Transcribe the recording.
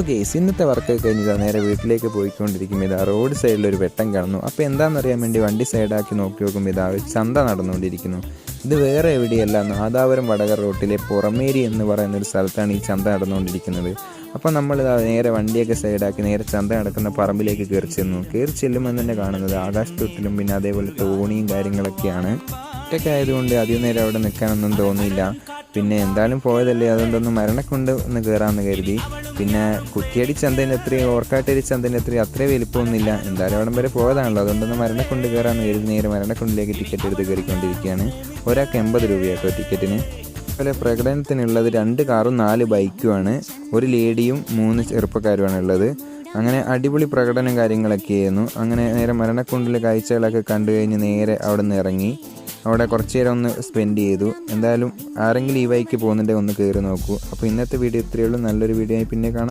Okay, ഇന്നത്തെ വർക്കൊക്കെ കഴിഞ്ഞിട്ട് നേരെ വീട്ടിലേക്ക് പോയിക്കൊണ്ടിരിക്കുമ്പോൾ ഇതാ റോഡ് സൈഡിലൊരു വെട്ടം കാണുന്നു. അപ്പോൾ എന്താണെന്നറിയാൻ വേണ്ടി വണ്ടി സൈഡാക്കി നോക്കി നോക്കുമ്പോൾ ഇതാ ഒരു ചന്ത നടന്നുകൊണ്ടിരിക്കുന്നു. ഇത് വേറെ എവിടെയല്ല, നാദാപുരം വടകര റോട്ടിലെ പുറമേരി എന്ന് പറയുന്നൊരു സ്ഥലത്താണ് ഈ ചന്ത നടന്നുകൊണ്ടിരിക്കുന്നത്. അപ്പോൾ നമ്മൾ നേരെ വണ്ടിയൊക്കെ സൈഡാക്കി നേരെ ചന്ത നടക്കുന്ന പറമ്പിലേക്ക് കയറി ചെല്ലുമ്പോൾ തന്നെ കാണുന്നത് ആകാശത്തൊട്ടിലും പിന്നെ അതേപോലെ തോണിയും കാര്യങ്ങളൊക്കെയാണ്. ഒറ്റയ്ക്ക് ആയതുകൊണ്ട് അധികം നേരം അവിടെ നിൽക്കാനൊന്നും തോന്നിയില്ല. പിന്നെ എന്തായാലും പോയതല്ലേ, അതുകൊണ്ടൊന്ന് മരണക്കൊണ്ട് ഒന്ന് കയറാമെന്ന് കരുതി. പിന്നെ കുറ്റിയടി ചന്തേൻ്റെ അത്രയും ഓർക്കാട്ടരി ചന്തേൻ്റെ അത്രയും വലിപ്പമൊന്നുമില്ല. എന്തായാലും അവിടം വരെ പോയതാണല്ലോ, അതുകൊണ്ടൊന്ന് മരണക്കൊണ്ട് കയറാമെന്ന് കരുതി നേരെ മരണക്കുണ്ടിലേക്ക് ടിക്കറ്റ് എടുത്ത് കയറിക്കൊണ്ടിരിക്കുകയാണ്. ഒരാൾക്ക് 80 രൂപയാട്ടോ ടിക്കറ്റിന്. അതുപോലെ പ്രകടനത്തിനുള്ളത് 2 കാറും 4 ബൈക്കുമാണ്. ഒരു ലേഡിയും 3 ചെറുപ്പക്കാരുമാണ് ഉള്ളത്. അങ്ങനെ അടിപൊളി പ്രകടനം കാര്യങ്ങളൊക്കെ ആയിരുന്നു. അങ്ങനെ നേരെ മരണക്കുണ്ടിലെ കാഴ്ചകളൊക്കെ കണ്ടു കഴിഞ്ഞ് നേരെ അവിടെ നിന്ന് ഇറങ്ങി. അവിടെ കുറച്ച് നേരം ഒന്ന് സ്പെൻഡ് ചെയ്തു. എന്തായാലും ആരെങ്കിലും ഈ വഴിക്ക് പോകുന്നുണ്ടെങ്കിൽ ഒന്ന് കയറി നോക്കൂ. അപ്പോൾ ഇന്നത്തെ വീഡിയോ ഇത്രയേ ഉള്ളൂ. നല്ലൊരു വീഡിയോ ആയി പിന്നെ കാണാം.